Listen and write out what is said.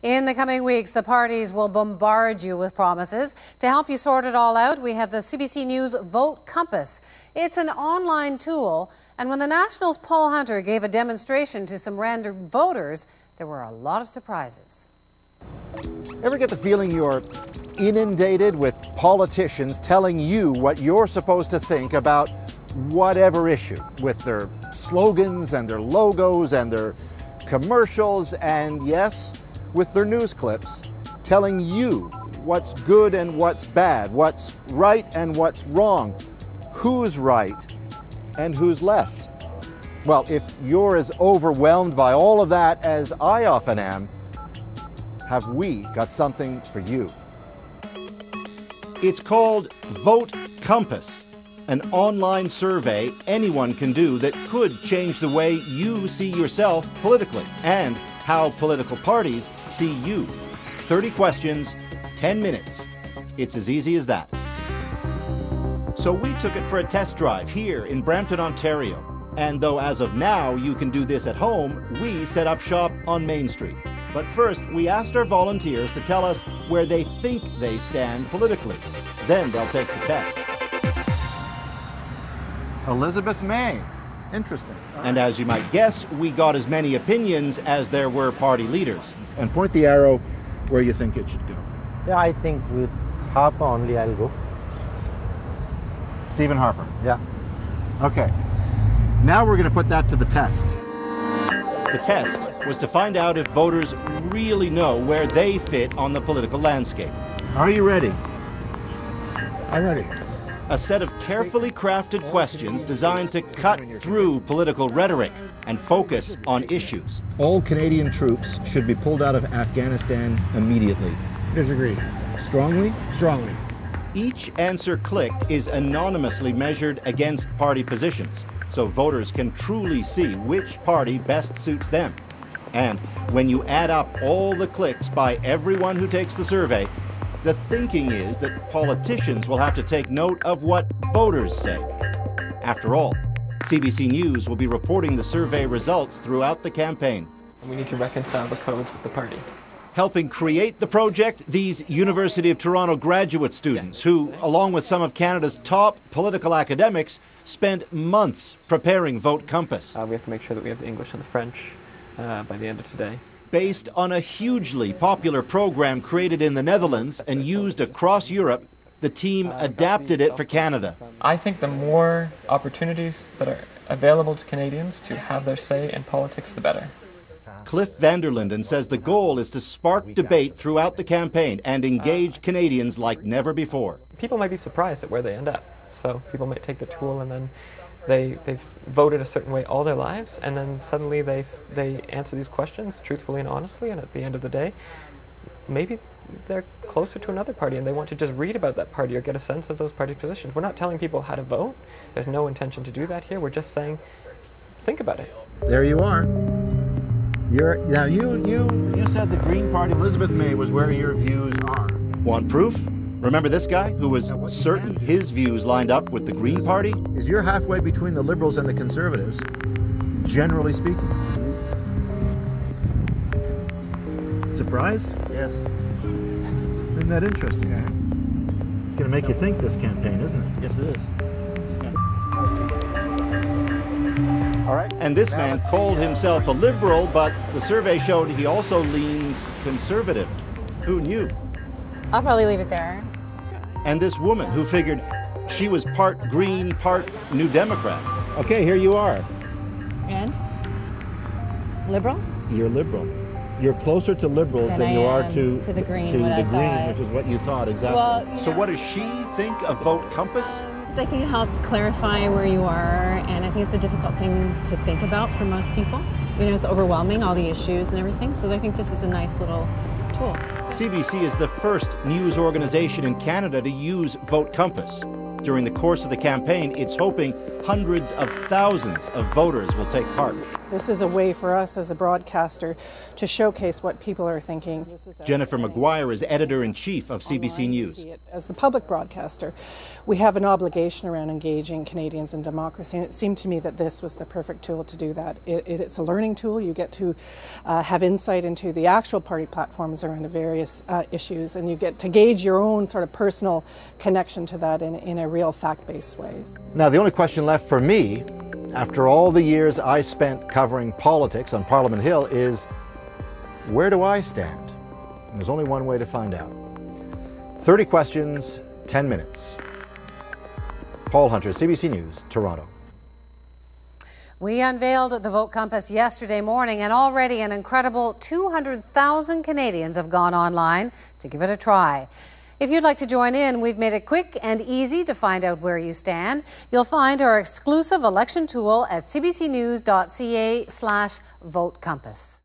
In the coming weeks, the parties will bombard you with promises. To help you sort it all out, we have the CBC News Vote Compass. It's an online tool, and when the Nationals' Paul Hunter gave a demonstration to some random voters, there were a lot of surprises. Ever get the feeling you're inundated with politicians telling you what you're supposed to think about whatever issue, with their slogans and their logos and their commercials, and yes, with their news clips, telling you what's good and what's bad, what's right and what's wrong, who's right and who's left? Well, if you're as overwhelmed by all of that as I often am, have we got something for you? It's called Vote Compass, an online survey anyone can do that could change the way you see yourself politically and how political parties see you. 30 questions, 10 minutes. It's as easy as that. So we took it for a test drive here in Brampton, Ontario. And though as of now you can do this at home, we set up shop on Main Street. But first, we asked our volunteers to tell us where they think they stand politically. Then they'll take the test. Elizabeth May. Interesting. And as you might guess, we got as many opinions as there were party leaders. And point the arrow where you think it should go. Yeah, I think with Harper only I'll go. Stephen Harper. Yeah. Okay. Now we're going to put that to the test. The test was to find out if voters really know where they fit on the political landscape. Are you ready? I'm ready. A set of carefully crafted questions designed to cut through political rhetoric and focus on issues. All Canadian troops should be pulled out of Afghanistan immediately. Disagree. Strongly? Strongly. Each answer clicked is anonymously measured against party positions, so voters can truly see which party best suits them. And when you add up all the clicks by everyone who takes the survey, the thinking is that politicians will have to take note of what voters say. After all, CBC News will be reporting the survey results throughout the campaign. We need to reconcile the codes with the party. Helping create the project, these University of Toronto graduate students who, along with some of Canada's top political academics, spent months preparing Vote Compass. We have to make sure that we have the English and the French by the end of today. Based on a hugely popular program created in the Netherlands and used across Europe, the team adapted it for Canada. I think the more opportunities that are available to Canadians to have their say in politics, the better. Cliff Vanderlinden says the goal is to spark debate throughout the campaign and engage Canadians like never before. People might be surprised at where they end up. So people might take the tool and then they've voted a certain way all their lives, and then suddenly they answer these questions truthfully and honestly, and at the end of the day, maybe they're closer to another party and they want to just read about that party or get a sense of those party positions. We're not telling people how to vote. There's no intention to do that here. We're just saying, think about it. There you are. Now you said the Green Party, Elizabeth May, was where your views are. Want proof? Remember this guy who was certain his views lined up with the Green Party? Is you're halfway between the Liberals and the Conservatives, generally speaking. Surprised? Yes. Isn't that interesting? It's going to make you think, this campaign, isn't it? Yes, it is. All right. And this man called himself a Liberal, but the survey showed he also leans Conservative. Who knew? I'll probably leave it there. And this woman who figured she was part Green, part New Democrat. Okay, here you are. And? Liberal? You're Liberal. You're closer to Liberals than you are to the Green, which is what you thought, exactly. Well, so what does she think of Vote Compass? Because I think it helps clarify where you are, and I think it's a difficult thing to think about for most people. You know, it's overwhelming, all the issues and everything, so I think this is a nice little tool. CBC is the first news organization in Canada to use Vote Compass. During the course of the campaign, it's hoping hundreds of thousands of voters will take part. This is a way for us as a broadcaster to showcase what people are thinking. Jennifer McGuire is editor-in-chief of CBC News. As the public broadcaster, we have an obligation around engaging Canadians in democracy, and it seemed to me that this was the perfect tool to do that. It's a learning tool. You get to have insight into the actual party platforms around the various issues, and you get to gauge your own sort of personal connection to that in a real fact-based way. Now, the only question left for me, after all the years I spent covering politics on Parliament Hill, is where do I stand? And there's only one way to find out. 30 questions, 10 minutes. Paul Hunter, CBC News, Toronto. We unveiled the Vote Compass yesterday morning, and already an incredible 200,000 Canadians have gone online to give it a try. If you'd like to join in, we've made it quick and easy to find out where you stand. You'll find our exclusive election tool at cbcnews.ca/votecompass.